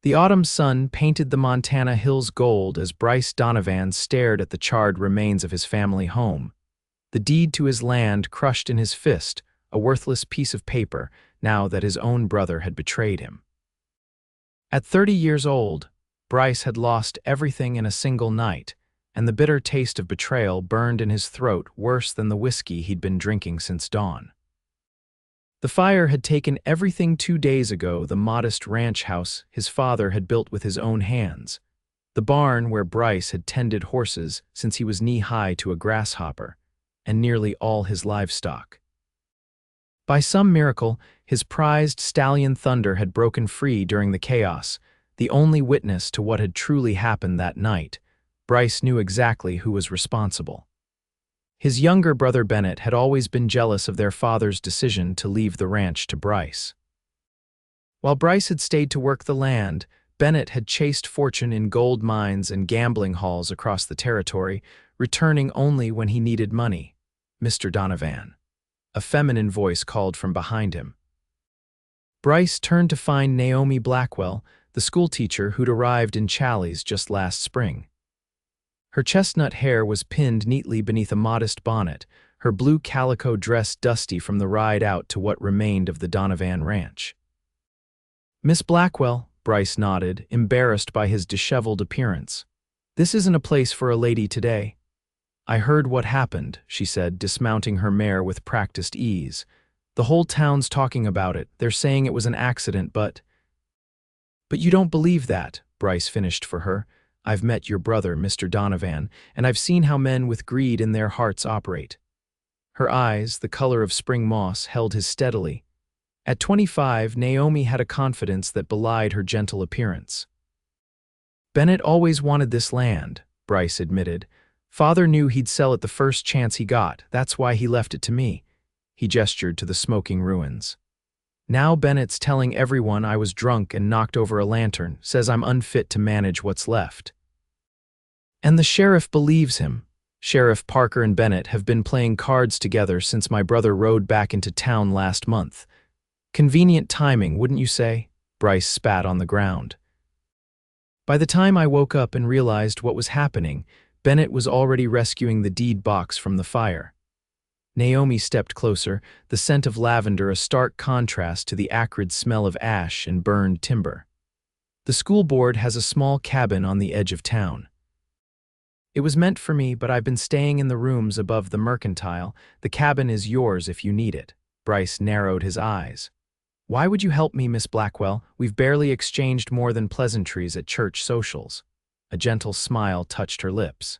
The autumn sun painted the Montana hills gold as Bryce Donovan stared at the charred remains of his family home. The deed to his land crushed in his fist, a worthless piece of paper, now that his own brother had betrayed him. At 30 years old, Bryce had lost everything in a single night, and the bitter taste of betrayal burned in his throat worse than the whiskey he'd been drinking since dawn. The fire had taken everything 2 days ago: the modest ranch house his father had built with his own hands, the barn where Bryce had tended horses since he was knee-high to a grasshopper, and nearly all his livestock. By some miracle, his prized stallion Thunder had broken free during the chaos, the only witness to what had truly happened that night. Bryce knew exactly who was responsible. His younger brother Bennett had always been jealous of their father's decision to leave the ranch to Bryce. While Bryce had stayed to work the land, Bennett had chased fortune in gold mines and gambling halls across the territory, returning only when he needed money. "Mr. Donovan," a feminine voice called from behind him. Bryce turned to find Naomi Blackwell, the schoolteacher who'd arrived in Challies just last spring. Her chestnut hair was pinned neatly beneath a modest bonnet, her blue calico dress dusty from the ride out to what remained of the Donovan ranch. "Miss Blackwell," Bryce nodded, embarrassed by his disheveled appearance. "This isn't a place for a lady today." "I heard what happened," she said, dismounting her mare with practiced ease. "The whole town's talking about it. They're saying it was an accident, but—" "But you don't believe that," Bryce finished for her. "I've met your brother, Mr. Donovan, and I've seen how men with greed in their hearts operate." Her eyes, the color of spring moss, held his steadily. At 25, Naomi had a confidence that belied her gentle appearance. "Bennett always wanted this land," Bryce admitted. "Father knew he'd sell it the first chance he got. That's why he left it to me." He gestured to the smoking ruins. "Now Bennett's telling everyone I was drunk and knocked over a lantern, says I'm unfit to manage what's left. And the sheriff believes him. Sheriff Parker and Bennett have been playing cards together since my brother rode back into town last month. Convenient timing, wouldn't you say?" Bryce spat on the ground. "By the time I woke up and realized what was happening, Bennett was already rescuing the deed box from the fire." Naomi stepped closer, the scent of lavender a stark contrast to the acrid smell of ash and burned timber. "The school board has a small cabin on the edge of town. It was meant for me, but I've been staying in the rooms above the mercantile. The cabin is yours if you need it." Bryce narrowed his eyes. "Why would you help me, Miss Blackwell? We've barely exchanged more than pleasantries at church socials." A gentle smile touched her lips.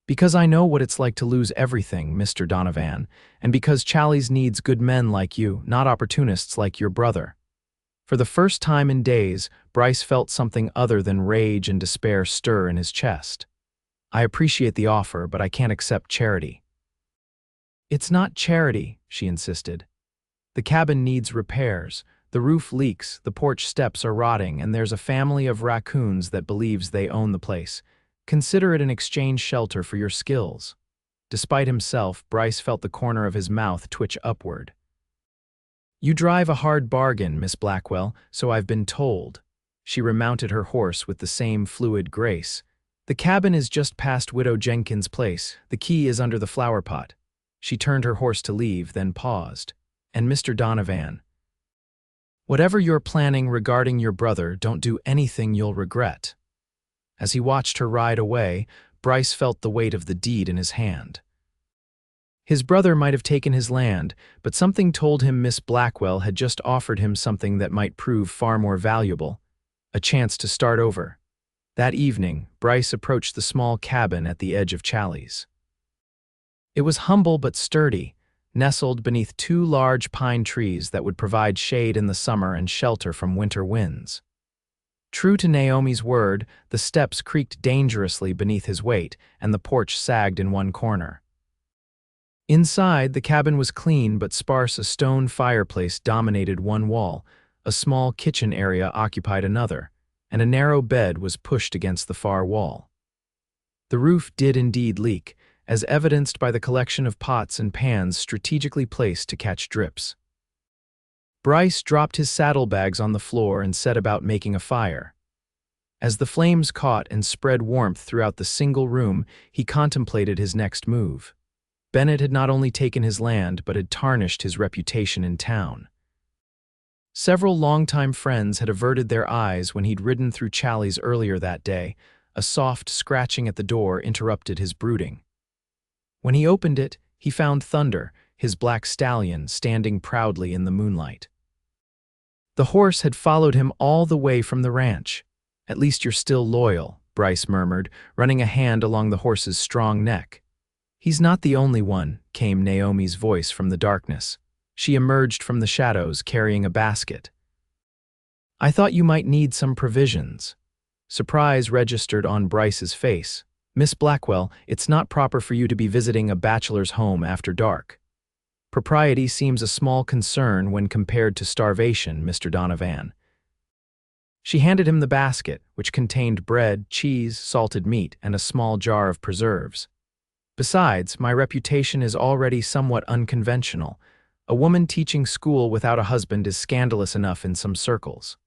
"Because I know what it's like to lose everything, Mr. Donovan, and because Challies needs good men like you, not opportunists like your brother." For the first time in days, Bryce felt something other than rage and despair stir in his chest. "I appreciate the offer, but I can't accept charity." "It's not charity," she insisted. "The cabin needs repairs. The roof leaks, the porch steps are rotting, and there's a family of raccoons that believes they own the place. Consider it an exchange shelter for your skills." Despite himself, Bryce felt the corner of his mouth twitch upward. "You drive a hard bargain, Miss Blackwell, so I've been told." She remounted her horse with the same fluid grace. "The cabin is just past Widow Jenkins' place. The key is under the flower pot." She turned her horse to leave, then paused. "And Mr. Donovan, whatever you're planning regarding your brother, don't do anything you'll regret." As he watched her ride away, Bryce felt the weight of the deed in his hand. His brother might have taken his land, but something told him Miss Blackwell had just offered him something that might prove far more valuable: a chance to start over. That evening, Bryce approached the small cabin at the edge of Challies. It was humble but sturdy, nestled beneath 2 large pine trees that would provide shade in the summer and shelter from winter winds. True to Naomi's word, the steps creaked dangerously beneath his weight, and the porch sagged in one corner. Inside, the cabin was clean but sparse. A stone fireplace dominated one wall, a small kitchen area occupied another, and a narrow bed was pushed against the far wall. The roof did indeed leak, as evidenced by the collection of pots and pans strategically placed to catch drips. Bryce dropped his saddlebags on the floor and set about making a fire. As the flames caught and spread warmth throughout the single room, he contemplated his next move. Bennett had not only taken his land but had tarnished his reputation in town. Several longtime friends had averted their eyes when he'd ridden through Challies earlier that day. A soft scratching at the door interrupted his brooding. When he opened it, he found Thunder, his black stallion, standing proudly in the moonlight. The horse had followed him all the way from the ranch. "At least you're still loyal," Bryce murmured, running a hand along the horse's strong neck. "He's not the only one," came Naomi's voice from the darkness. She emerged from the shadows carrying a basket. "I thought you might need some provisions." Surprise registered on Bryce's face. "Miss Blackwell, it's not proper for you to be visiting a bachelor's home after dark. Propriety seems a small concern when compared to starvation, Mr. Donovan." She handed him the basket, which contained bread, cheese, salted meat, and a small jar of preserves. "Besides, my reputation is already somewhat unconventional. A woman teaching school without a husband is scandalous enough in some circles."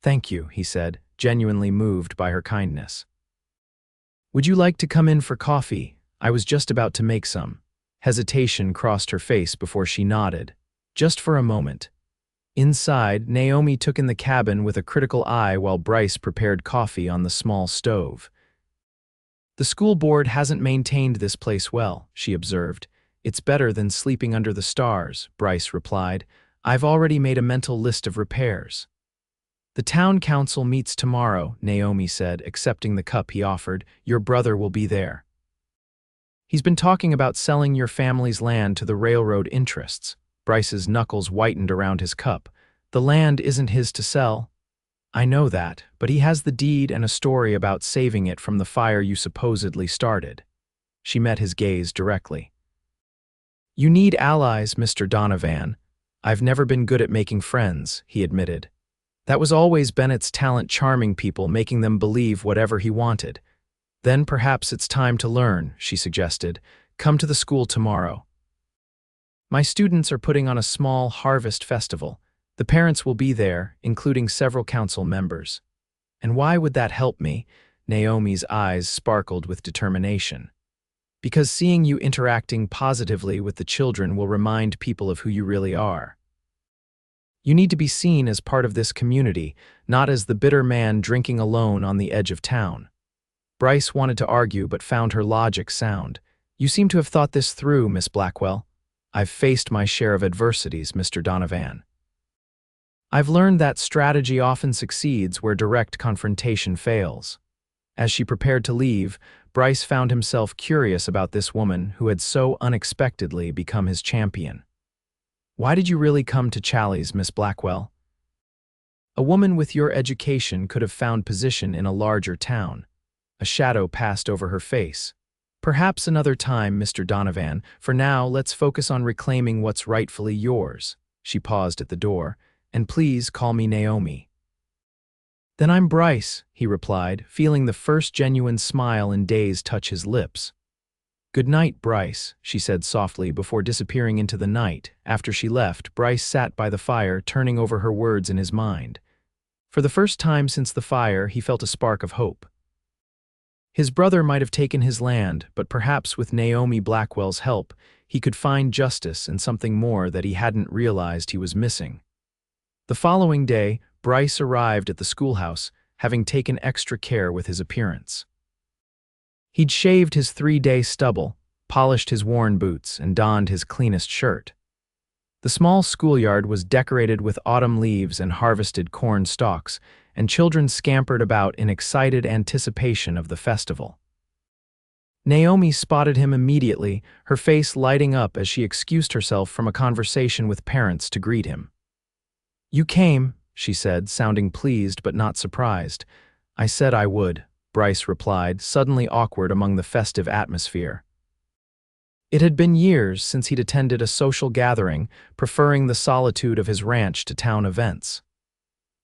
"Thank you," he said, genuinely moved by her kindness. "Would you like to come in for coffee? I was just about to make some." Hesitation crossed her face before she nodded. "Just for a moment." Inside, Naomi took in the cabin with a critical eye while Bryce prepared coffee on the small stove. "The school board hasn't maintained this place well," she observed. "It's better than sleeping under the stars," Bryce replied. "I've already made a mental list of repairs." "The town council meets tomorrow," Naomi said, accepting the cup he offered. "Your brother will be there. He's been talking about selling your family's land to the railroad interests." Bryce's knuckles whitened around his cup. "The land isn't his to sell." "I know that, but he has the deed and a story about saving it from the fire you supposedly started." She met his gaze directly. "You need allies, Mr. Donovan. I've never been good at making friends," he admitted. "That was always Bennett's talent, charming people, making them believe whatever he wanted." "Then perhaps it's time to learn," she suggested. "Come to the school tomorrow. My students are putting on a small harvest festival. The parents will be there, including several council members." "And why would that help me?" Naomi's eyes sparkled with determination. "Because seeing you interacting positively with the children will remind people of who you really are. You need to be seen as part of this community, not as the bitter man drinking alone on the edge of town." Bryce wanted to argue but found her logic sound. "You seem to have thought this through, Miss Blackwell." "I've faced my share of adversities, Mr. Donovan. I've learned that strategy often succeeds where direct confrontation fails." As she prepared to leave, Bryce found himself curious about this woman who had so unexpectedly become his champion. "Why did you really come to Challies, Miss Blackwell? A woman with your education could have found position in a larger town." A shadow passed over her face. "Perhaps another time, Mr. Donovan. For now, let's focus on reclaiming what's rightfully yours." She paused at the door. "And please call me Naomi." "Then I'm Bryce," he replied, feeling the first genuine smile in days touch his lips. "Good night, Bryce," she said softly before disappearing into the night. After she left, Bryce sat by the fire, turning over her words in his mind. For the first time since the fire, he felt a spark of hope. His brother might have taken his land, but perhaps with Naomi Blackwell's help, he could find justice and something more that he hadn't realized he was missing. The following day, Bryce arrived at the schoolhouse, having taken extra care with his appearance. He'd shaved his 3-day stubble, polished his worn boots, and donned his cleanest shirt. The small schoolyard was decorated with autumn leaves and harvested corn stalks, and children scampered about in excited anticipation of the festival. Naomi spotted him immediately, her face lighting up as she excused herself from a conversation with parents to greet him. "You came," she said, sounding pleased but not surprised. "I said I would," Bryce replied, suddenly awkward among the festive atmosphere. It had been years since he'd attended a social gathering, preferring the solitude of his ranch to town events.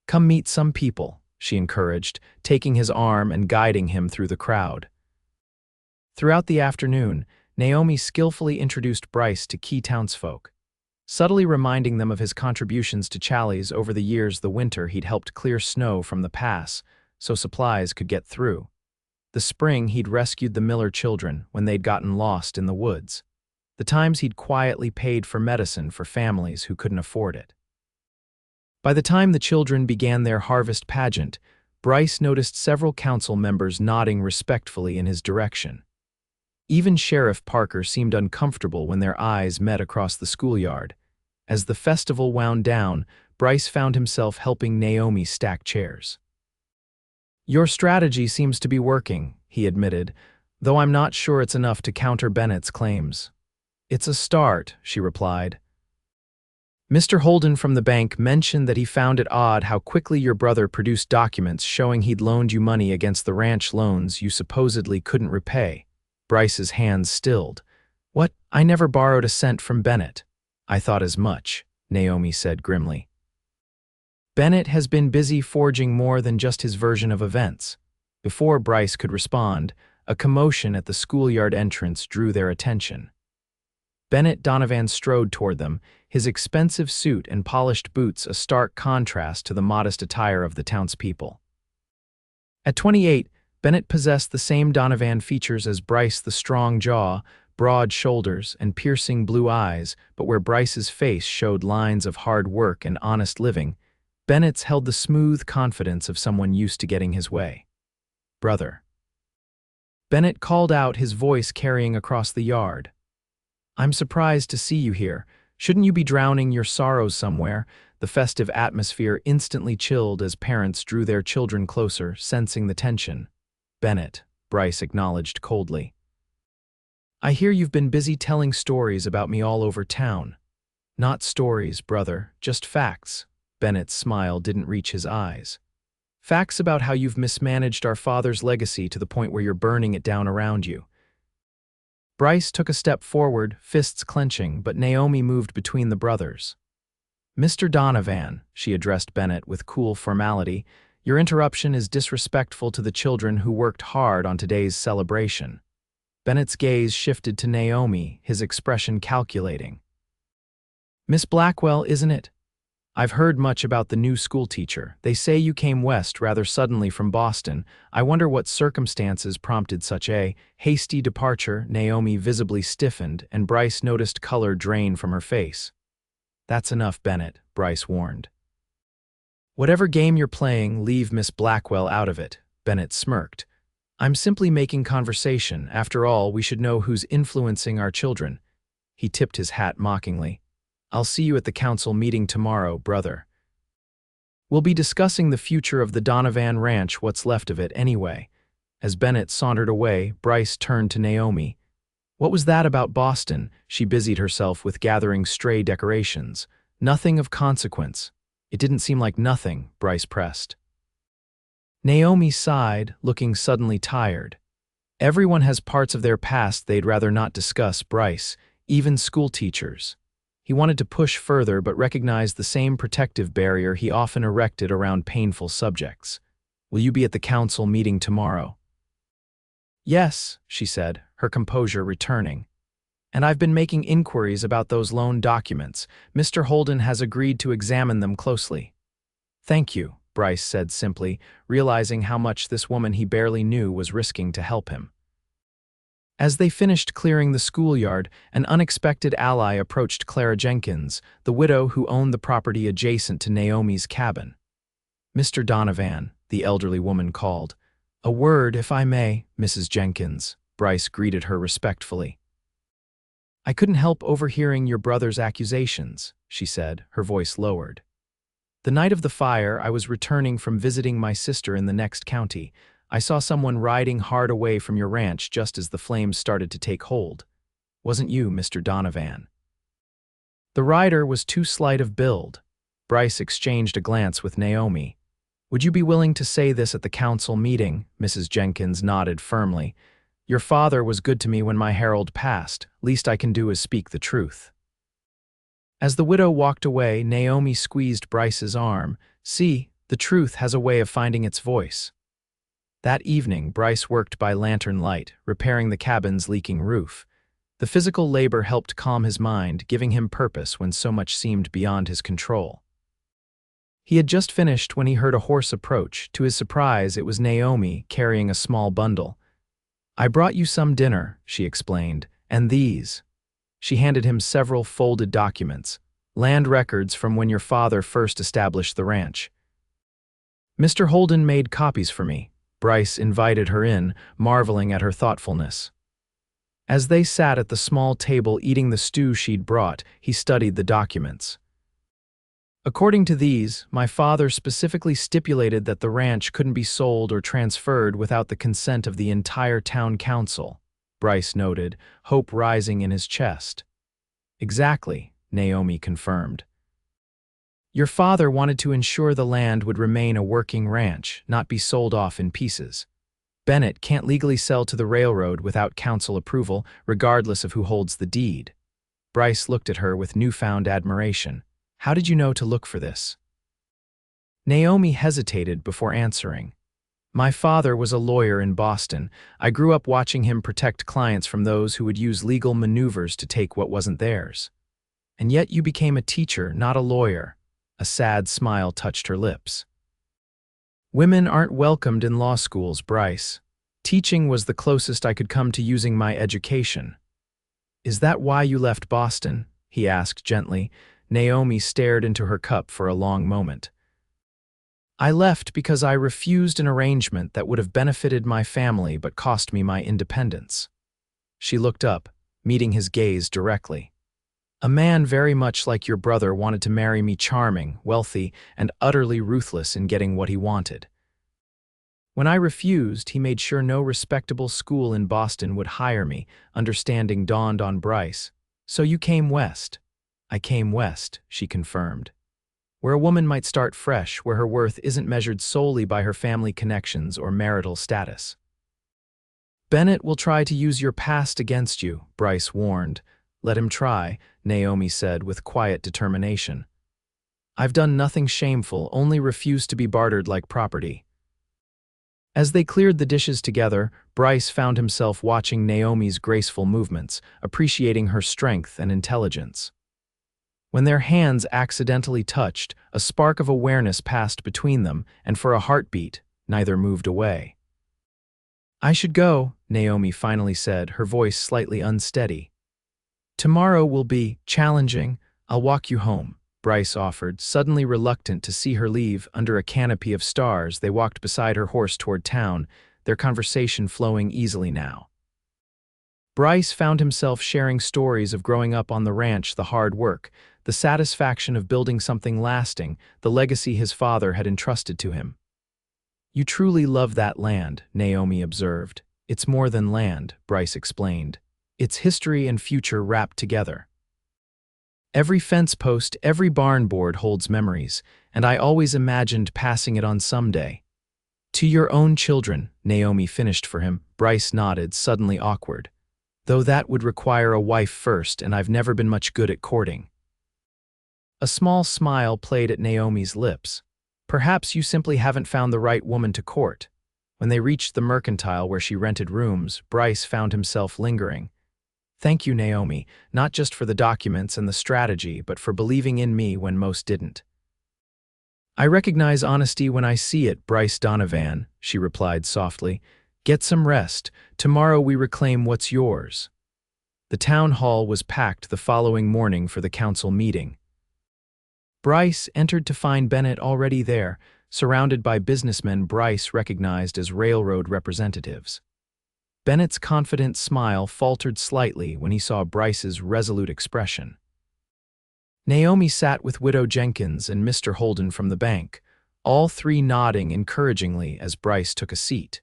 "Come meet some people," she encouraged, taking his arm and guiding him through the crowd. Throughout the afternoon, Naomi skillfully introduced Bryce to key townsfolk. subtly reminding them of his contributions to Challies over the years. The winter he'd helped clear snow from the pass so supplies could get through. The spring he'd rescued the Miller children when they'd gotten lost in the woods. The times he'd quietly paid for medicine for families who couldn't afford it. By the time the children began their harvest pageant, Bryce noticed several council members nodding respectfully in his direction. Even Sheriff Parker seemed uncomfortable when their eyes met across the schoolyard. As the festival wound down, Bryce found himself helping Naomi stack chairs. "Your strategy seems to be working," he admitted, "though I'm not sure it's enough to counter Bennett's claims." "It's a start," she replied. "Mr. Holden from the bank mentioned that he found it odd how quickly your brother produced documents showing he'd loaned you money against the ranch loans you supposedly couldn't repay." Bryce's hands stilled. "What? I never borrowed a cent from Bennett." "I thought as much," Naomi said grimly. "Bennett has been busy forging more than just his version of events." Before Bryce could respond, a commotion at the schoolyard entrance drew their attention. Bennett Donovan strode toward them, his expensive suit and polished boots a stark contrast to the modest attire of the townspeople. At 28, Bennett possessed the same Donovan features as Bryce: the strong jaw, broad shoulders, and piercing blue eyes, but where Bryce's face showed lines of hard work and honest living, Bennett's held the smooth confidence of someone used to getting his way. "Brother." Bennett called out, his voice carrying across the yard. "I'm surprised to see you here. Shouldn't you be drowning your sorrows somewhere?" The festive atmosphere instantly chilled as parents drew their children closer, sensing the tension. "Bennett," Bryce acknowledged coldly. "I hear you've been busy telling stories about me all over town." "Not stories, brother, just facts." Bennett's smile didn't reach his eyes. "Facts about how you've mismanaged our father's legacy to the point where you're burning it down around you." Bryce took a step forward, fists clenching, but Naomi moved between the brothers. "Mr. Donovan," she addressed Bennett with cool formality, "your interruption is disrespectful to the children who worked hard on today's celebration." Bennett's gaze shifted to Naomi, his expression calculating. "Miss Blackwell, isn't it? I've heard much about the new schoolteacher. They say you came west rather suddenly from Boston. I wonder what circumstances prompted such a hasty departure." Naomi visibly stiffened, and Bryce noticed color drain from her face. "That's enough, Bennett," Bryce warned. "Whatever game you're playing, leave Miss Blackwell out of it," Bennett smirked. "I'm simply making conversation. After all, we should know who's influencing our children." He tipped his hat mockingly. "I'll see you at the council meeting tomorrow, brother. We'll be discussing the future of the Donovan Ranch, what's left of it anyway." As Bennett sauntered away, Bryce turned to Naomi. "What was that about Boston?" She busied herself with gathering stray decorations. "Nothing of consequence." "It didn't seem like nothing," Bryce pressed. Naomi sighed, looking suddenly tired. Everyone has parts of their past they'd rather not discuss, Bryce, even schoolteachers. He wanted to push further but recognized the same protective barrier he often erected around painful subjects. "Will you be at the council meeting tomorrow?" "Yes," she said, her composure returning. "And I've been making inquiries about those loan documents. Mr. Holden has agreed to examine them closely." "Thank you," Bryce said simply, realizing how much this woman he barely knew was risking to help him. As they finished clearing the schoolyard, an unexpected ally approached Clara Jenkins, the widow who owned the property adjacent to Naomi's cabin. "Mr. Donovan," the elderly woman called. "A word, if I may, Mrs. Jenkins," Bryce greeted her respectfully. "I couldn't help overhearing your brother's accusations," she said, her voice lowered. "The night of the fire, I was returning from visiting my sister in the next county. I saw someone riding hard away from your ranch just as the flames started to take hold. Wasn't you, Mr. Donovan?" The rider was too slight of build. Bryce exchanged a glance with Naomi. "Would you be willing to say this at the council meeting?" Mrs. Jenkins nodded firmly. "Your father was good to me when my Harold passed. Least I can do is speak the truth." As the widow walked away, Naomi squeezed Bryce's arm. "See, the truth has a way of finding its voice." That evening, Bryce worked by lantern light, repairing the cabin's leaking roof. The physical labor helped calm his mind, giving him purpose when so much seemed beyond his control. He had just finished when he heard a horse approach. To his surprise, it was Naomi carrying a small bundle. "I brought you some dinner," she explained, "and these." She handed him several folded documents, land records from when your father first established the ranch. "Mr. Holden made copies for me." Bryce invited her in, marveling at her thoughtfulness. As they sat at the small table eating the stew she'd brought, he studied the documents. "According to these, my father specifically stipulated that the ranch couldn't be sold or transferred without the consent of the entire town council," Bryce noted, hope rising in his chest. "Exactly," Naomi confirmed. "Your father wanted to ensure the land would remain a working ranch, not be sold off in pieces. Bennett can't legally sell to the railroad without council approval, regardless of who holds the deed." Bryce looked at her with newfound admiration. "How did you know to look for this?" Naomi hesitated before answering. "My father was a lawyer in Boston. I grew up watching him protect clients from those who would use legal maneuvers to take what wasn't theirs. And yet you became a teacher, not a lawyer." A sad smile touched her lips. "Women aren't welcomed in law schools, Bryce. Teaching was the closest I could come to using my education." "Is that why you left Boston?" he asked gently. Naomi stared into her cup for a long moment. "I left because I refused an arrangement that would have benefited my family but cost me my independence." She looked up, meeting his gaze directly. "A man very much like your brother wanted to marry me, charming, wealthy, and utterly ruthless in getting what he wanted. When I refused, he made sure no respectable school in Boston would hire me." Understanding dawned on Bryce. "So you came west." "I came west," she confirmed. "Where a woman might start fresh, where her worth isn't measured solely by her family connections or marital status." "Bennett will try to use your past against you," Bryce warned. "Let him try," Naomi said with quiet determination. "I've done nothing shameful, only refused to be bartered like property." As they cleared the dishes together, Bryce found himself watching Naomi's graceful movements, appreciating her strength and intelligence. When their hands accidentally touched, a spark of awareness passed between them, and for a heartbeat, neither moved away. "I should go," Naomi finally said, her voice slightly unsteady. "Tomorrow will be challenging. I'll walk you home," Bryce offered, suddenly reluctant to see her leave. Under a canopy of stars, they walked beside her horse toward town, their conversation flowing easily now. Bryce found himself sharing stories of growing up on the ranch, the hard work, the satisfaction of building something lasting, the legacy his father had entrusted to him. "You truly love that land," Naomi observed. "It's more than land," Bryce explained. "It's history and future wrapped together. Every fence post, every barn board holds memories, and I always imagined passing it on someday." "To your own children," Naomi finished for him. Bryce nodded, suddenly awkward. "Though that would require a wife first, and I've never been much good at courting." A small smile played at Naomi's lips. "Perhaps you simply haven't found the right woman to court." When they reached the mercantile where she rented rooms, Bryce found himself lingering. "Thank you, Naomi, not just for the documents and the strategy, but for believing in me when most didn't." "I recognize honesty when I see it, Bryce Donovan," she replied softly. "Get some rest. Tomorrow we reclaim what's yours." The town hall was packed the following morning for the council meeting. Bryce entered to find Bennett already there, surrounded by businessmen Bryce recognized as railroad representatives. Bennett's confident smile faltered slightly when he saw Bryce's resolute expression. Naomi sat with Widow Jenkins and Mr. Holden from the bank, all three nodding encouragingly as Bryce took a seat.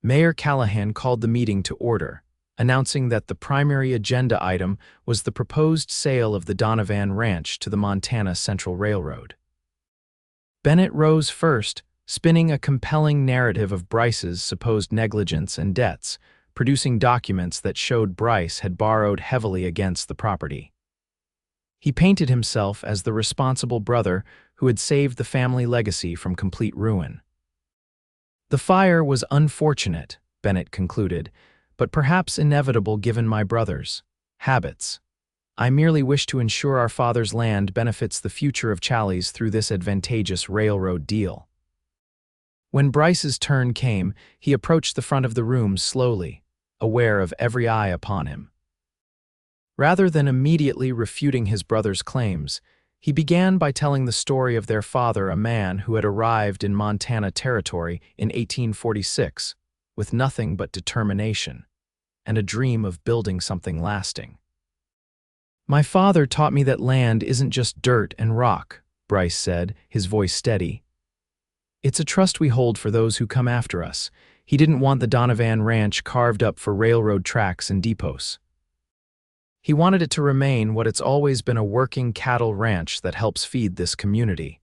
Mayor Callahan called the meeting to order, announcing that the primary agenda item was the proposed sale of the Donovan Ranch to the Montana Central Railroad. Bennett rose first, spinning a compelling narrative of Bryce's supposed negligence and debts, producing documents that showed Bryce had borrowed heavily against the property. He painted himself as the responsible brother who had saved the family legacy from complete ruin. "The fire was unfortunate," Bennett concluded, but perhaps inevitable given my brother's habits. I merely wish to ensure our father's land benefits the future of Challies through this advantageous railroad deal." When Bryce's turn came, he approached the front of the room slowly, aware of every eye upon him. Rather than immediately refuting his brother's claims, he began by telling the story of their father, a man who had arrived in Montana Territory in 1846 with nothing but determination and a dream of building something lasting. "My father taught me that land isn't just dirt and rock," Bryce said, his voice steady. "It's a trust we hold for those who come after us. He didn't want the Donovan Ranch carved up for railroad tracks and depots. He wanted it to remain what it's always been, a working cattle ranch that helps feed this community."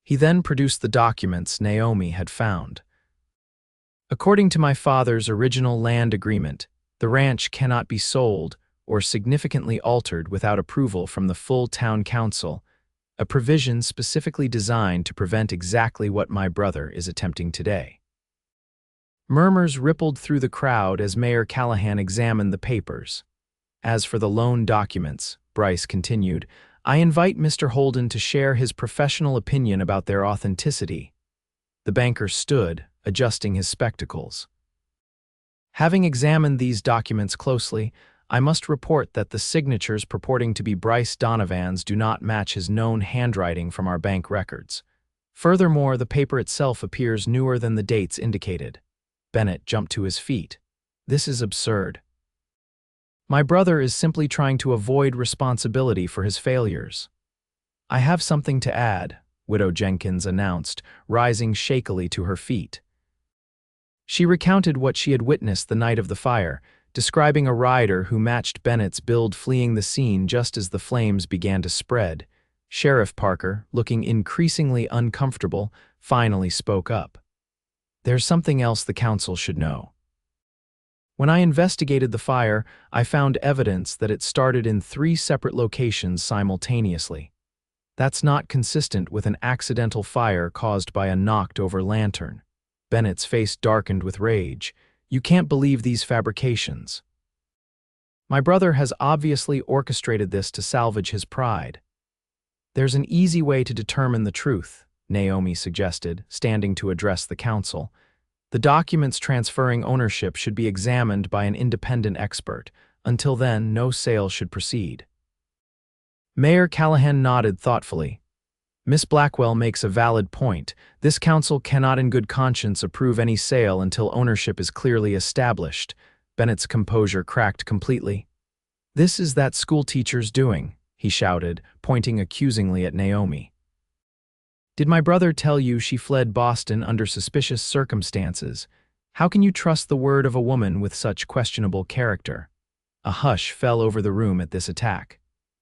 He then produced the documents Naomi had found. "According to my father's original land agreement, the ranch cannot be sold or significantly altered without approval from the full town council, a provision specifically designed to prevent exactly what my brother is attempting today." Murmurs rippled through the crowd as Mayor Callahan examined the papers. "As for the loan documents," Bryce continued, "I invite Mr. Holden to share his professional opinion about their authenticity." The banker stood, adjusting his spectacles. "Having examined these documents closely, I must report that the signatures purporting to be Bryce Donovan's do not match his known handwriting from our bank records. Furthermore, the paper itself appears newer than the dates indicated." Bennett jumped to his feet. "This is absurd. My brother is simply trying to avoid responsibility for his failures." "I have something to add," Widow Jenkins announced, rising shakily to her feet. She recounted what she had witnessed the night of the fire, describing a rider who matched Bennett's build fleeing the scene just as the flames began to spread. Sheriff Parker, looking increasingly uncomfortable, finally spoke up. "There's something else the council should know. When I investigated the fire, I found evidence that it started in 3 separate locations simultaneously. That's not consistent with an accidental fire caused by a knocked-over lantern." Bennett's face darkened with rage. "You can't believe these fabrications. My brother has obviously orchestrated this to salvage his pride." "There's an easy way to determine the truth," Naomi suggested, standing to address the council. "The documents transferring ownership should be examined by an independent expert. Until then, no sale should proceed." Mayor Callahan nodded thoughtfully. "Miss Blackwell makes a valid point. This council cannot in good conscience approve any sale until ownership is clearly established." Bennett's composure cracked completely. "This is that schoolteacher's doing," he shouted, pointing accusingly at Naomi. "Did my brother tell you she fled Boston under suspicious circumstances? How can you trust the word of a woman with such questionable character?" A hush fell over the room at this attack.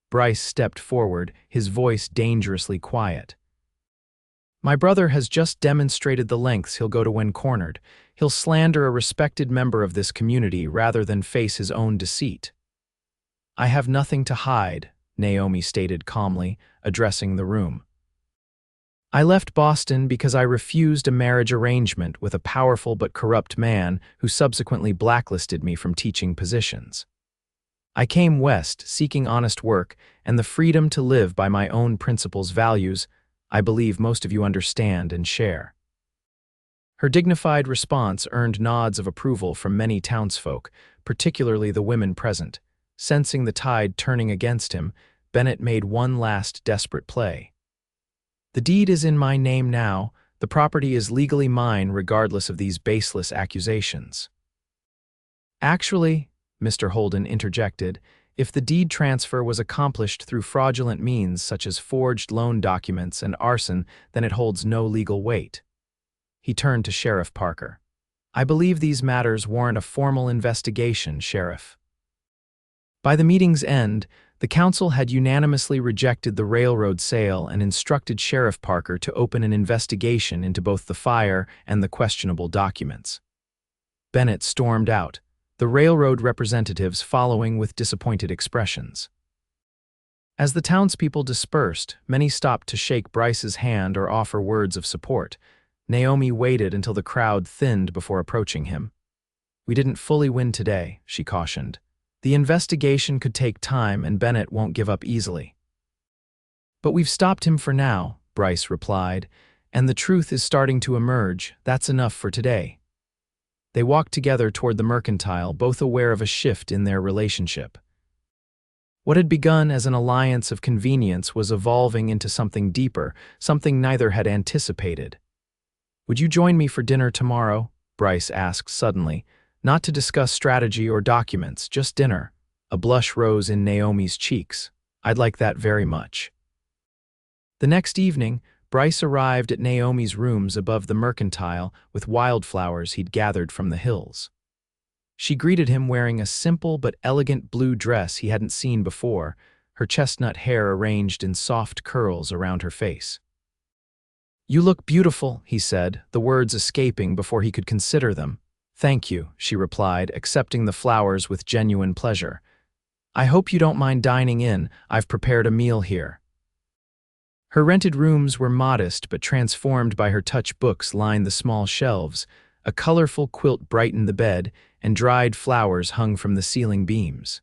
Bryce stepped forward, his voice dangerously quiet. "My brother has just demonstrated the lengths he'll go to when cornered. He'll slander a respected member of this community rather than face his own deceit." "I have nothing to hide," Naomi stated calmly, addressing the room. "I left Boston because I refused a marriage arrangement with a powerful but corrupt man who subsequently blacklisted me from teaching positions. I came west seeking honest work and the freedom to live by my own principles, values I believe most of you understand and share." Her dignified response earned nods of approval from many townsfolk, particularly the women present. Sensing the tide turning against him, Bennett made one last desperate play. "The deed is in my name now. The property is legally mine regardless of these baseless accusations." "Actually," Mr. Holden interjected, "if the deed transfer was accomplished through fraudulent means such as forged loan documents and arson, then it holds no legal weight." He turned to Sheriff Parker. "I believe these matters warrant a formal investigation, Sheriff." By the meeting's end, the council had unanimously rejected the railroad sale and instructed Sheriff Parker to open an investigation into both the fire and the questionable documents. Bennett stormed out, the railroad representatives following with disappointed expressions. As the townspeople dispersed, many stopped to shake Bryce's hand or offer words of support. Naomi waited until the crowd thinned before approaching him. We didn't fully win today, she cautioned. The investigation could take time and Bennett won't give up easily. But we've stopped him for now, Bryce replied, and the truth is starting to emerge. That's enough for today. They walked together toward the mercantile, both aware of a shift in their relationship. What had begun as an alliance of convenience was evolving into something deeper, something neither had anticipated. Would you join me for dinner tomorrow? Bryce asked suddenly, not to discuss strategy or documents, just dinner. A blush rose in Naomi's cheeks. I'd like that very much. The next evening, Bryce arrived at Naomi's rooms above the mercantile with wildflowers he'd gathered from the hills. She greeted him wearing a simple but elegant blue dress he hadn't seen before, her chestnut hair arranged in soft curls around her face. You look beautiful, he said, the words escaping before he could consider them. Thank you, she replied, accepting the flowers with genuine pleasure. I hope you don't mind dining in. I've prepared a meal here. Her rented rooms were modest but transformed by her touch. Books lined the small shelves, a colorful quilt brightened the bed, and dried flowers hung from the ceiling beams.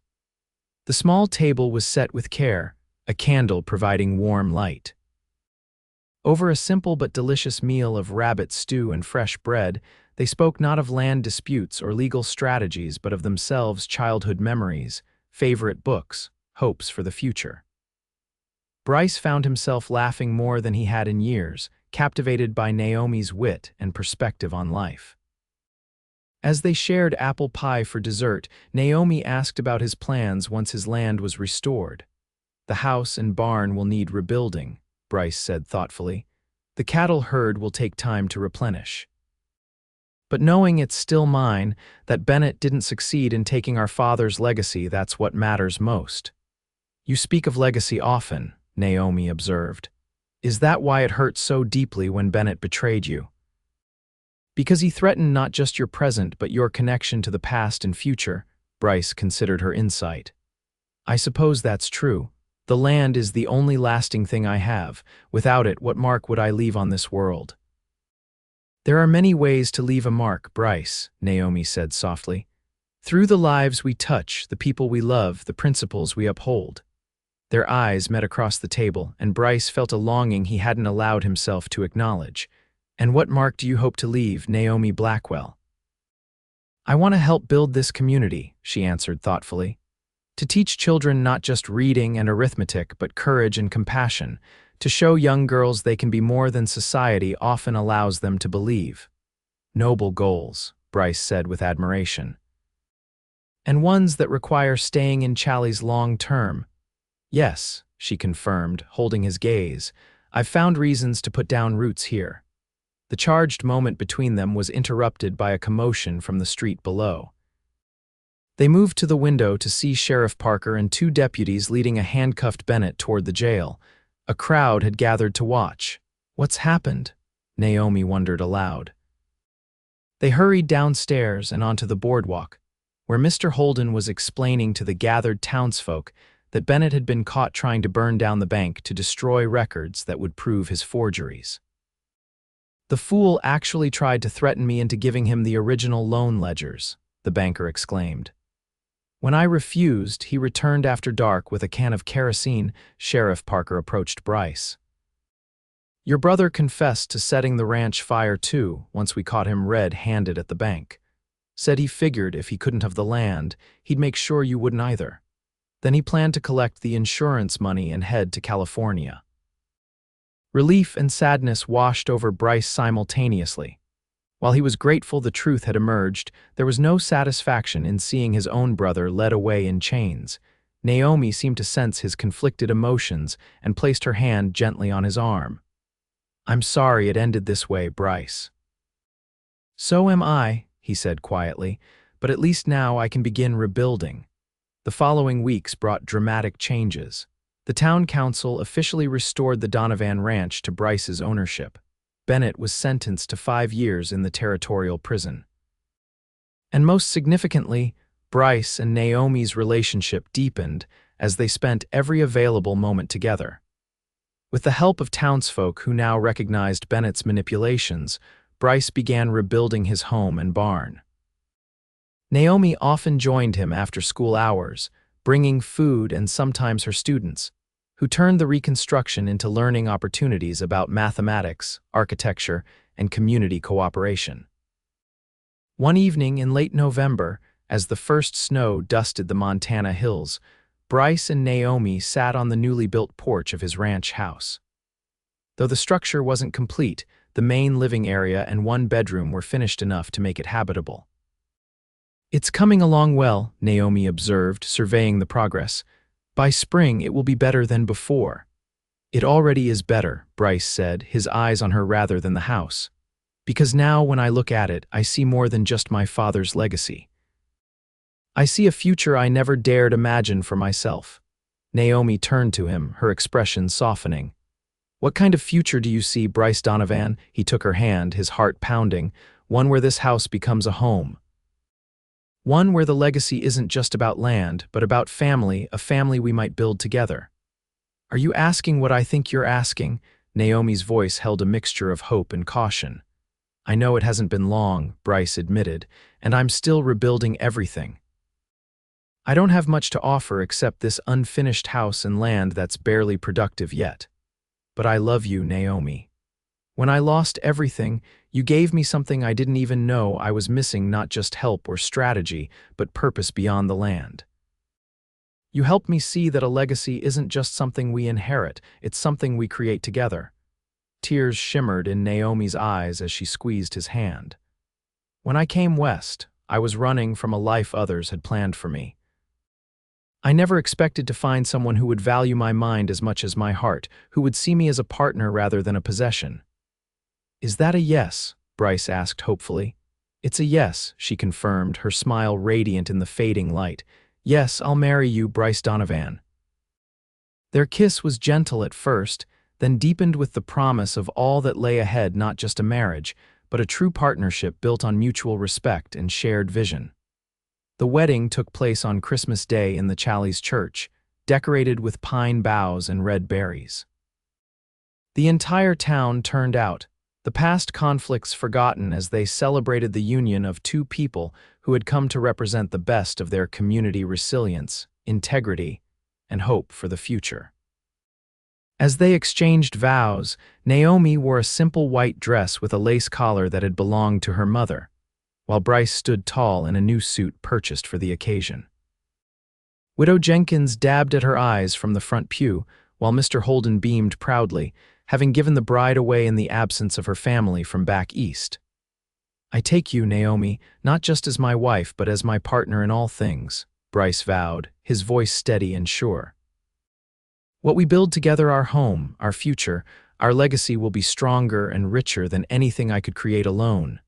The small table was set with care, a candle providing warm light. Over a simple but delicious meal of rabbit stew and fresh bread, they spoke not of land disputes or legal strategies but of themselves, childhood memories, favorite books, hopes for the future. Bryce found himself laughing more than he had in years, captivated by Naomi's wit and perspective on life. As they shared apple pie for dessert, Naomi asked about his plans once his land was restored. The house and barn will need rebuilding, Bryce said thoughtfully. The cattle herd will take time to replenish. But knowing it's still mine, that Bennett didn't succeed in taking our father's legacy, that's what matters most. You speak of legacy often, Naomi observed. Is that why it hurt so deeply when Bennett betrayed you? Because he threatened not just your present but your connection to the past and future, Bryce considered her insight. I suppose that's true. The land is the only lasting thing I have. Without it, what mark would I leave on this world? There are many ways to leave a mark, Bryce, Naomi said softly. Through the lives we touch, the people we love, the principles we uphold. Their eyes met across the table, and Bryce felt a longing he hadn't allowed himself to acknowledge. And what mark do you hope to leave, Naomi Blackwell? I want to help build this community, she answered thoughtfully. To teach children not just reading and arithmetic, but courage and compassion, to show young girls they can be more than society often allows them to believe. Noble goals, Bryce said with admiration. And ones that require staying in Charlie's long term. Yes, she confirmed, holding his gaze. I've found reasons to put down roots here. The charged moment between them was interrupted by a commotion from the street below. They moved to the window to see Sheriff Parker and two deputies leading a handcuffed Bennett toward the jail. A crowd had gathered to watch. What's happened? Naomi wondered aloud. They hurried downstairs and onto the boardwalk, where Mr. Holden was explaining to the gathered townsfolk that Bennett had been caught trying to burn down the bank to destroy records that would prove his forgeries. The fool actually tried to threaten me into giving him the original loan ledgers, the banker exclaimed. When I refused, he returned after dark with a can of kerosene. Sheriff Parker approached Bryce. Your brother confessed to setting the ranch fire too, once we caught him red-handed at the bank. Said he figured if he couldn't have the land, he'd make sure you wouldn't either. Then he planned to collect the insurance money and head to California. Relief and sadness washed over Bryce simultaneously. While he was grateful the truth had emerged, there was no satisfaction in seeing his own brother led away in chains. Naomi seemed to sense his conflicted emotions and placed her hand gently on his arm. I'm sorry it ended this way, Bryce. So am I, he said quietly, but at least now I can begin rebuilding. The following weeks brought dramatic changes. The town council officially restored the Donovan ranch to Bryce's ownership. Bennett was sentenced to 5 years in the territorial prison. And most significantly, Bryce and Naomi's relationship deepened as they spent every available moment together. With the help of townsfolk who now recognized Bennett's manipulations, Bryce began rebuilding his home and barn. Naomi often joined him after school hours, bringing food and sometimes her students, who turned the reconstruction into learning opportunities about mathematics, architecture, and community cooperation. One evening in late November, as the first snow dusted the Montana hills, Bryce and Naomi sat on the newly built porch of his ranch house. Though the structure wasn't complete, the main living area and one bedroom were finished enough to make it habitable. "It's coming along well," Naomi observed, surveying the progress. "By spring, it will be better than before." "It already is better," Bryce said, his eyes on her rather than the house. "Because now, when I look at it, I see more than just my father's legacy. I see a future I never dared imagine for myself." Naomi turned to him, her expression softening. "What kind of future do you see, Bryce Donovan?" He took her hand, his heart pounding. "One where this house becomes a home. One where the legacy isn't just about land, but about family, a family we might build together." "Are you asking what I think you're asking?" Naomi's voice held a mixture of hope and caution. "I know it hasn't been long," Bryce admitted, "and I'm still rebuilding everything. I don't have much to offer except this unfinished house and land that's barely productive yet. But I love you, Naomi. When I lost everything, you gave me something I didn't even know I was missing, not just help or strategy, but purpose beyond the land. You helped me see that a legacy isn't just something we inherit, it's something we create together." Tears shimmered in Naomi's eyes as she squeezed his hand. "When I came west, I was running from a life others had planned for me. I never expected to find someone who would value my mind as much as my heart, who would see me as a partner rather than a possession." "Is that a yes?" Bryce asked hopefully. "It's a yes," she confirmed, her smile radiant in the fading light. "Yes, I'll marry you, Bryce Donovan." Their kiss was gentle at first, then deepened with the promise of all that lay ahead, not just a marriage, but a true partnership built on mutual respect and shared vision. The wedding took place on Christmas Day in the Challies Church, decorated with pine boughs and red berries. The entire town turned out, the past conflicts forgotten as they celebrated the union of two people who had come to represent the best of their community: resilience, integrity, and hope for the future. As they exchanged vows, Naomi wore a simple white dress with a lace collar that had belonged to her mother, while Bryce stood tall in a new suit purchased for the occasion. Widow Jenkins dabbed at her eyes from the front pew, while Mr. Holden beamed proudly, having given the bride away in the absence of her family from back east. "I take you, Naomi, not just as my wife, but as my partner in all things," Bryce vowed, his voice steady and sure. "What we build together, our home, our future, our legacy, will be stronger and richer than anything I could create alone."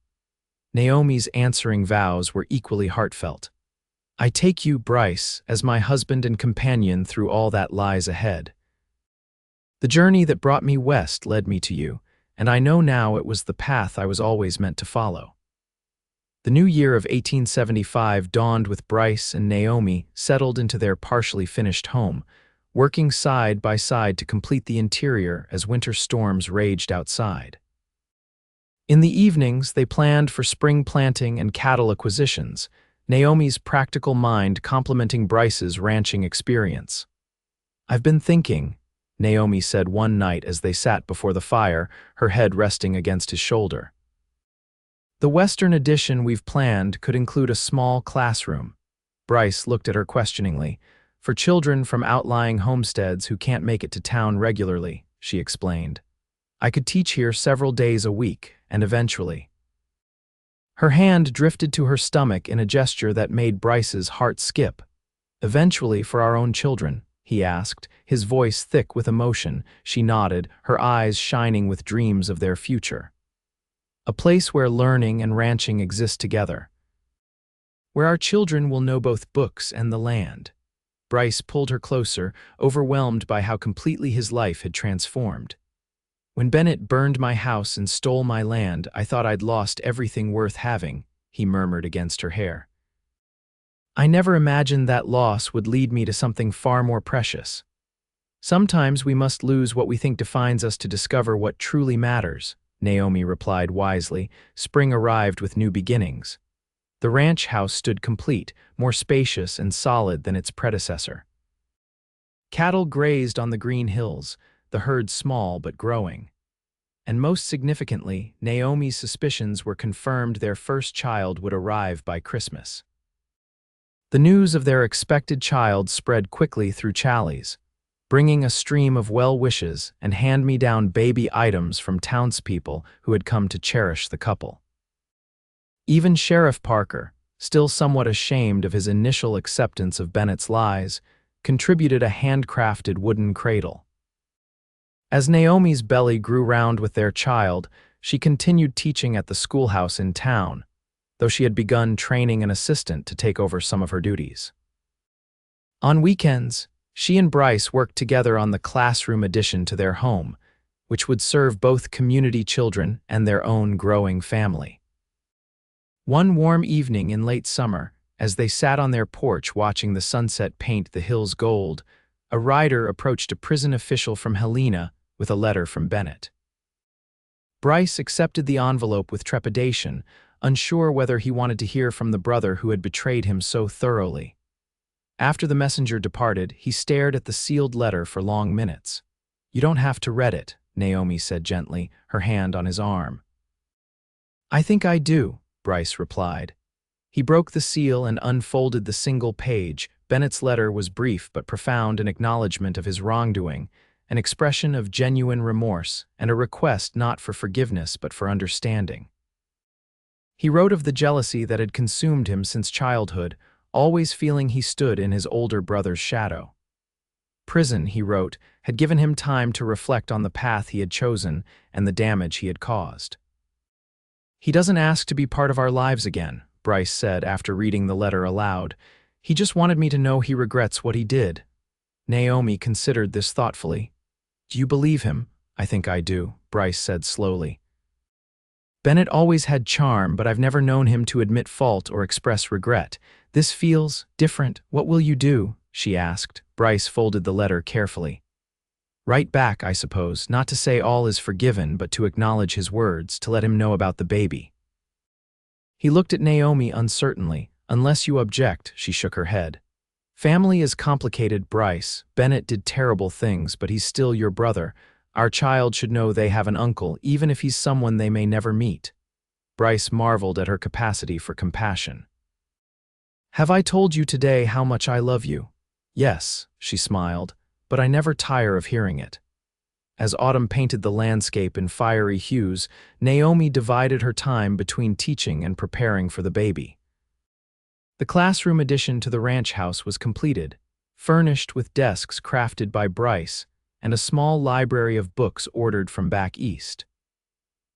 Naomi's answering vows were equally heartfelt. "I take you, Bryce, as my husband and companion through all that lies ahead. The journey that brought me west led me to you, and I know now it was the path I was always meant to follow." The new year of 1875 dawned with Bryce and Naomi settled into their partially finished home, working side by side to complete the interior as winter storms raged outside. In the evenings, they planned for spring planting and cattle acquisitions, Naomi's practical mind complementing Bryce's ranching experience. "I've been thinking," Naomi said one night as they sat before the fire, her head resting against his shoulder. "The western addition we've planned could include a small classroom." Bryce looked at her questioningly. "For children from outlying homesteads who can't make it to town regularly," she explained. "I could teach here several days a week, and eventually—" Her hand drifted to her stomach in a gesture that made Bryce's heart skip. "Eventually for our own children?" he asked, his voice thick with emotion. She nodded, her eyes shining with dreams of their future. "A place where learning and ranching exist together. Where our children will know both books and the land." Bryce pulled her closer, overwhelmed by how completely his life had transformed. "When Bennett burned my house and stole my land, I thought I'd lost everything worth having," he murmured against her hair. "I never imagined that loss would lead me to something far more precious. Sometimes we must lose what we think defines us to discover what truly matters," Naomi replied wisely. "Spring arrived with new beginnings. The ranch house stood complete, more spacious and solid than its predecessor. Cattle grazed on the green hills, the herd small but growing. And most significantly, Naomi's suspicions were confirmed their first child would arrive by Christmas. The news of their expected child spread quickly through Challies, bringing a stream of well wishes and hand-me-down baby items from townspeople who had come to cherish the couple. Even Sheriff Parker, still somewhat ashamed of his initial acceptance of Bennett's lies, contributed a handcrafted wooden cradle. As Naomi's belly grew round with their child, she continued teaching at the schoolhouse in town, though she had begun training an assistant to take over some of her duties. On weekends, she and Bryce worked together on the classroom addition to their home, which would serve both community children and their own growing family. One warm evening in late summer, as they sat on their porch watching the sunset paint the hills gold, a rider approached a prison official from Helena with a letter from Bennett. Bryce accepted the envelope with trepidation, unsure whether he wanted to hear from the brother who had betrayed him so thoroughly. After the messenger departed, he stared at the sealed letter for long minutes. "You don't have to read it," Naomi said gently, her hand on his arm. "I think I do," Bryce replied. He broke the seal and unfolded the single page. Bennett's letter was brief but profound, an acknowledgement of his wrongdoing, an expression of genuine remorse, and a request not for forgiveness but for understanding. He wrote of the jealousy that had consumed him since childhood, always feeling he stood in his older brother's shadow. Prison, he wrote, had given him time to reflect on the path he had chosen and the damage he had caused. "He doesn't ask to be part of our lives again," Bryce said after reading the letter aloud. "He just wanted me to know he regrets what he did." Naomi considered this thoughtfully. "Do you believe him?" "I think I do," Bryce said slowly. "Bennett always had charm, but I've never known him to admit fault or express regret. This feels different. What will you do?" she asked. Bryce folded the letter carefully. "Write back, I suppose, not to say all is forgiven, but to acknowledge his words, to let him know about the baby." He looked at Naomi uncertainly. "Unless you object," she shook her head. "Family is complicated, Bryce. Bennett did terrible things, but he's still your brother. Our child should know they have an uncle, even if he's someone they may never meet." Bryce marveled at her capacity for compassion. "Have I told you today how much I love you?" "Yes," she smiled, "but I never tire of hearing it." As autumn painted the landscape in fiery hues, Naomi divided her time between teaching and preparing for the baby. The classroom addition to the ranch house was completed, furnished with desks crafted by Bryce and a small library of books ordered from back east.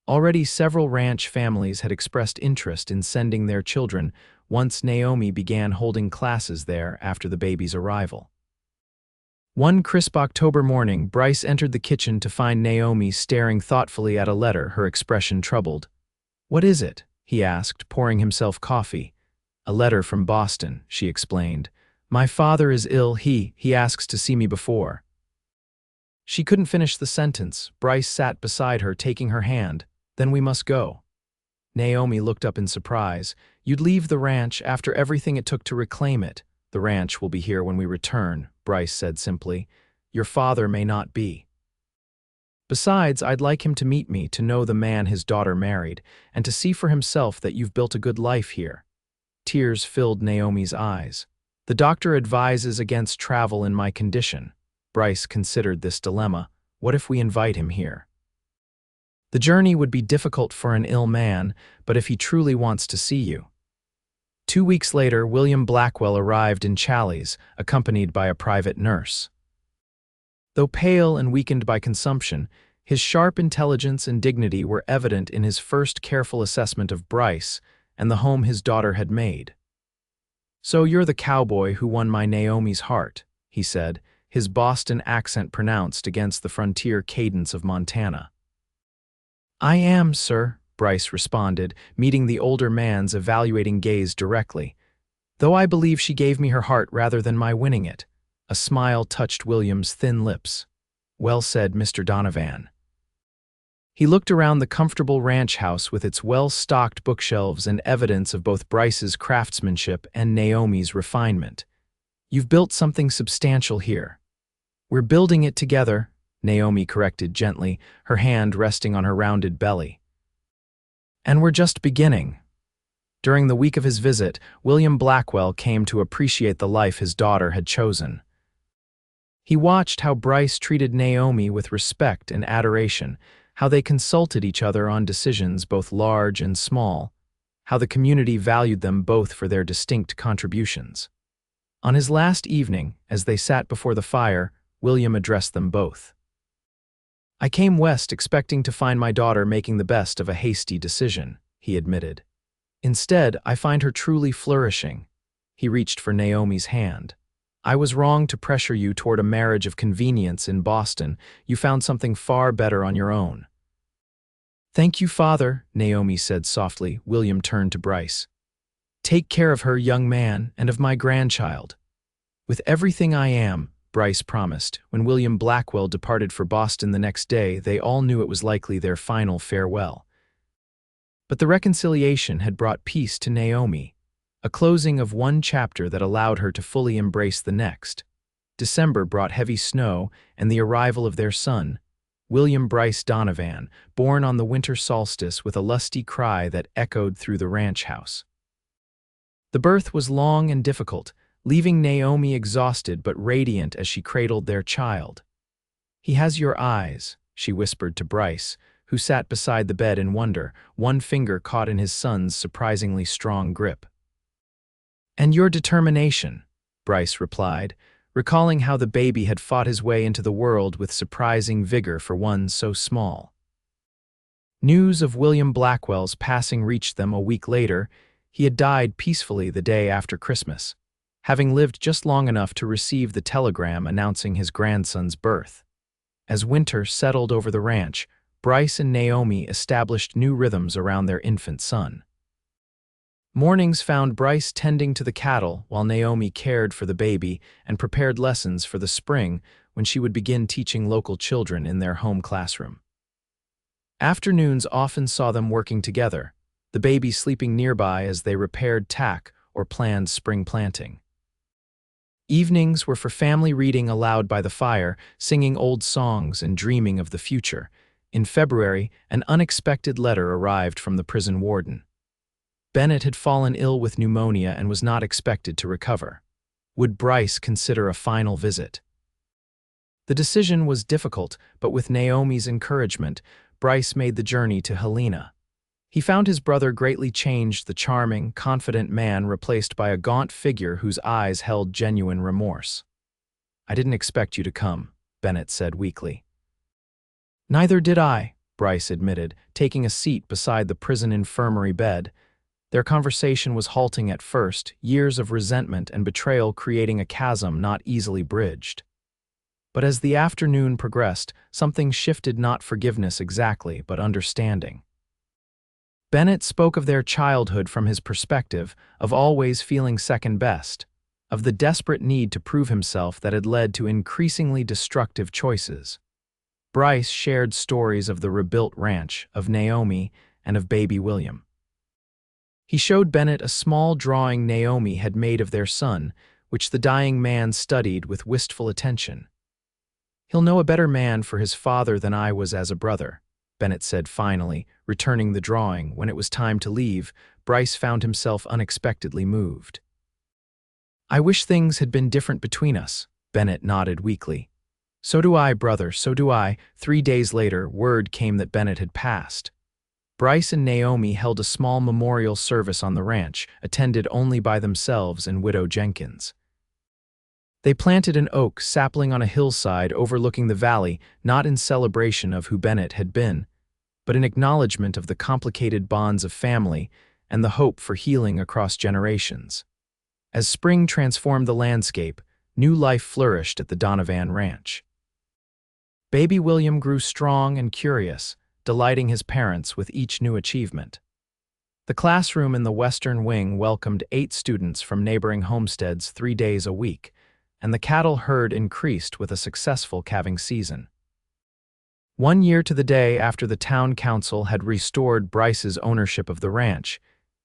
Already several ranch families had expressed interest in sending their children once Naomi began holding classes there after the baby's arrival. One crisp October morning, Bryce entered the kitchen to find Naomi staring thoughtfully at a letter, her expression troubled. "What is it?" he asked, pouring himself coffee. "A letter from Boston," she explained. "My father is ill. He asks to see me before." She couldn't finish the sentence. Bryce sat beside her, taking her hand. "Then we must go." Naomi looked up in surprise. "You'd leave the ranch after everything it took to reclaim it." "The ranch will be here when we return," Bryce said simply. "Your father may not be. Besides, I'd like him to meet me, to know the man his daughter married, and to see for himself that you've built a good life here." Tears filled Naomi's eyes. "The doctor advises against travel in my condition." Bryce considered this dilemma. What if we invite him here? The journey would be difficult for an ill man, but if he truly wants to see you. 2 weeks later, William Blackwell arrived in Challies, accompanied by a private nurse. Though pale and weakened by consumption, his sharp intelligence and dignity were evident in his first careful assessment of Bryce and the home his daughter had made. "So you're the cowboy who won my Naomi's heart," he said, his Boston accent pronounced against the frontier cadence of Montana. "I am, sir," Bryce responded, meeting the older man's evaluating gaze directly. "Though I believe she gave me her heart rather than my winning it." A smile touched William's thin lips. "Well said, Mr. Donovan." He looked around the comfortable ranch house with its well-stocked bookshelves and evidence of both Bryce's craftsmanship and Naomi's refinement. "You've built something substantial here." "We're building it together," Naomi corrected gently, her hand resting on her rounded belly. "And we're just beginning." During the week of his visit, William Blackwell came to appreciate the life his daughter had chosen. He watched how Bryce treated Naomi with respect and adoration, how they consulted each other on decisions both large and small, how the community valued them both for their distinct contributions. On his last evening, as they sat before the fire, William addressed them both. "I came west expecting to find my daughter making the best of a hasty decision," he admitted. "Instead, I find her truly flourishing." He reached for Naomi's hand. "I was wrong to pressure you toward a marriage of convenience in Boston. You found something far better on your own." "Thank you, Father," Naomi said softly. William turned to Bryce. "Take care of her, young man, and of my grandchild." "With everything I am," Bryce promised. When William Blackwell departed for Boston the next day, they all knew it was likely their final farewell. But the reconciliation had brought peace to Naomi, a closing of one chapter that allowed her to fully embrace the next. December brought heavy snow and the arrival of their son, William Bryce Donovan, born on the winter solstice with a lusty cry that echoed through the ranch house. The birth was long and difficult, leaving Naomi exhausted but radiant as she cradled their child. "He has your eyes," she whispered to Bryce, who sat beside the bed in wonder, one finger caught in his son's surprisingly strong grip. "And your determination," Bryce replied, recalling how the baby had fought his way into the world with surprising vigor for one so small. News of William Blackwell's passing reached them a week later. He had died peacefully the day after Christmas, having lived just long enough to receive the telegram announcing his grandson's birth. As winter settled over the ranch, Bryce and Naomi established new rhythms around their infant son. Mornings found Bryce tending to the cattle while Naomi cared for the baby and prepared lessons for the spring when she would begin teaching local children in their home classroom. Afternoons often saw them working together, the baby sleeping nearby as they repaired tack or planned spring planting. Evenings were for family reading aloud by the fire, singing old songs and dreaming of the future. In February, an unexpected letter arrived from the prison warden. Bennett had fallen ill with pneumonia and was not expected to recover. Would Bryce consider a final visit? The decision was difficult, but with Naomi's encouragement, Bryce made the journey to Helena. He found his brother greatly changed, the charming, confident man replaced by a gaunt figure whose eyes held genuine remorse. "I didn't expect you to come," Bennett said weakly. "Neither did I," Bryce admitted, taking a seat beside the prison infirmary bed. Their conversation was halting at first, years of resentment and betrayal creating a chasm not easily bridged. But as the afternoon progressed, something shifted, not forgiveness exactly, but understanding. Bennett spoke of their childhood from his perspective, of always feeling second best, of the desperate need to prove himself that had led to increasingly destructive choices. Bryce shared stories of the rebuilt ranch, of Naomi, and of baby William. He showed Bennett a small drawing Naomi had made of their son, which the dying man studied with wistful attention. "He'll know a better man for his father than I was as a brother," Bennett said finally, returning the drawing. When it was time to leave, Bryce found himself unexpectedly moved. "I wish things had been different between us," Bennett nodded weakly. "So do I, brother, so do I." 3 days later, word came that Bennett had passed. Bryce and Naomi held a small memorial service on the ranch, attended only by themselves and Widow Jenkins. They planted an oak sapling on a hillside overlooking the valley, not in celebration of who Bennett had been, but in acknowledgement of the complicated bonds of family and the hope for healing across generations. As spring transformed the landscape, new life flourished at the Donovan Ranch. Baby William grew strong and curious, delighting his parents with each new achievement. The classroom in the western wing welcomed 8 students from neighboring homesteads 3 days a week, and the cattle herd increased with a successful calving season. 1 year to the day after the town council had restored Bryce's ownership of the ranch,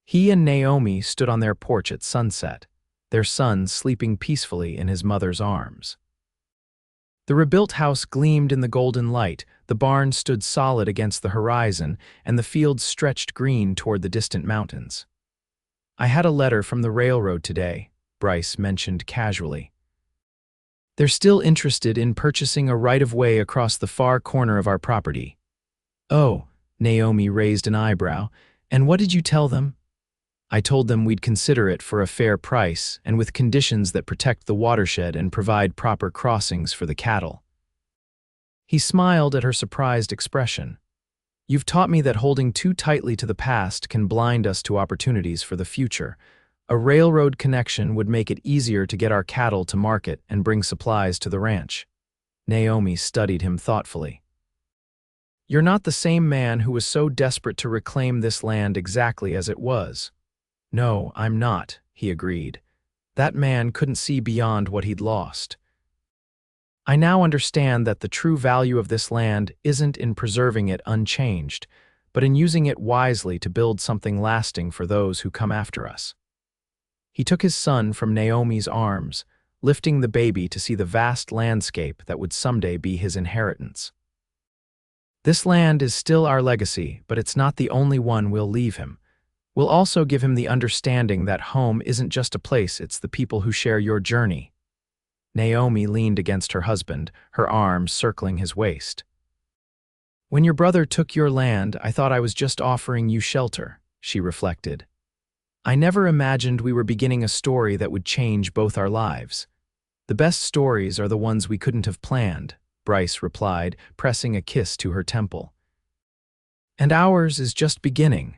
he and Naomi stood on their porch at sunset, their son sleeping peacefully in his mother's arms. The rebuilt house gleamed in the golden light, the barn stood solid against the horizon, and the fields stretched green toward the distant mountains. "I had a letter from the railroad today," Bryce mentioned casually. "They're still interested in purchasing a right-of-way across the far corner of our property." "Oh," Naomi raised an eyebrow. "And what did you tell them?" "I told them we'd consider it for a fair price and with conditions that protect the watershed and provide proper crossings for the cattle." He smiled at her surprised expression. "You've taught me that holding too tightly to the past can blind us to opportunities for the future. A railroad connection would make it easier to get our cattle to market and bring supplies to the ranch." Naomi studied him thoughtfully. "You're not the same man who was so desperate to reclaim this land exactly as it was." "No, I'm not," he agreed. "That man couldn't see beyond what he'd lost. I now understand that the true value of this land isn't in preserving it unchanged, but in using it wisely to build something lasting for those who come after us." He took his son from Naomi's arms, lifting the baby to see the vast landscape that would someday be his inheritance. "This land is still our legacy, but it's not the only one we'll leave him. We'll also give him the understanding that home isn't just a place, it's the people who share your journey." Naomi leaned against her husband, her arms circling his waist. "When your brother took your land, I thought I was just offering you shelter," she reflected. "I never imagined we were beginning a story that would change both our lives." "The best stories are the ones we couldn't have planned," Bryce replied, pressing a kiss to her temple. "And ours is just beginning."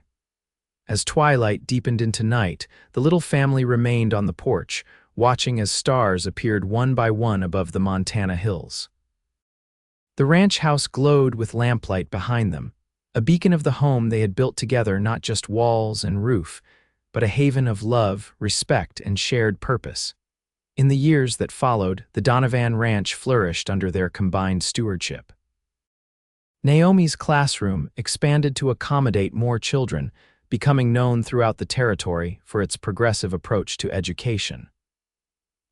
As twilight deepened into night, the little family remained on the porch, watching as stars appeared one by one above the Montana hills. The ranch house glowed with lamplight behind them, a beacon of the home they had built together, not just walls and roof, but a haven of love, respect, and shared purpose. In the years that followed, the Donovan Ranch flourished under their combined stewardship. Naomi's classroom expanded to accommodate more children, becoming known throughout the territory for its progressive approach to education.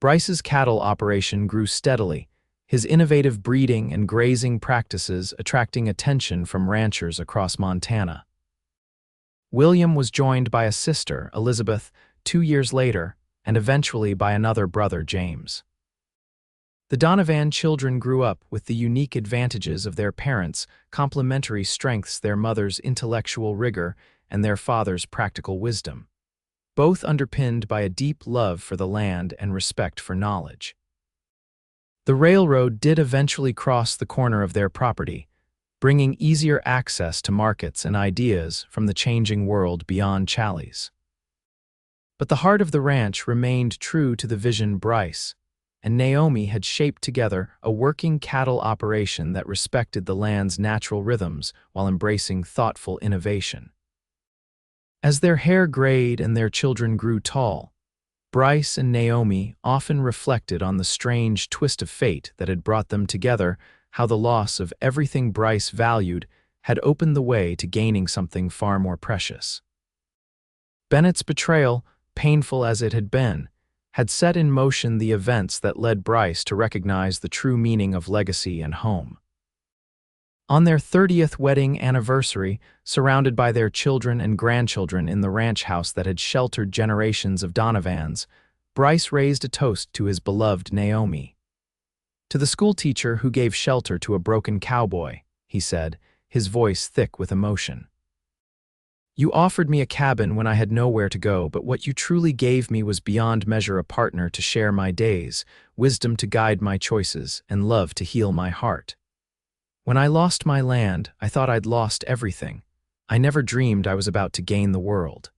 Bryce's cattle operation grew steadily, his innovative breeding and grazing practices attracting attention from ranchers across Montana. William was joined by a sister, Elizabeth, 2 years later, and eventually by another brother, James. The Donovan children grew up with the unique advantages of their parents' complementary strengths, their mother's intellectual rigor, and their father's practical wisdom, both underpinned by a deep love for the land and respect for knowledge. The railroad did eventually cross the corner of their property, bringing easier access to markets and ideas from the changing world beyond Challies. But the heart of the ranch remained true to the vision Bryce and Naomi had shaped together, a working cattle operation that respected the land's natural rhythms while embracing thoughtful innovation. As their hair grayed and their children grew tall, Bryce and Naomi often reflected on the strange twist of fate that had brought them together, how the loss of everything Bryce valued had opened the way to gaining something far more precious. Bennett's betrayal, painful as it had been, had set in motion the events that led Bryce to recognize the true meaning of legacy and home. On their 30th wedding anniversary, surrounded by their children and grandchildren in the ranch house that had sheltered generations of Donovans, Bryce raised a toast to his beloved Naomi. "To the schoolteacher who gave shelter to a broken cowboy," he said, his voice thick with emotion. "You offered me a cabin when I had nowhere to go, but what you truly gave me was beyond measure a partner to share my days, wisdom to guide my choices, and love to heal my heart. When I lost my land, I thought I'd lost everything. I never dreamed I was about to gain the world."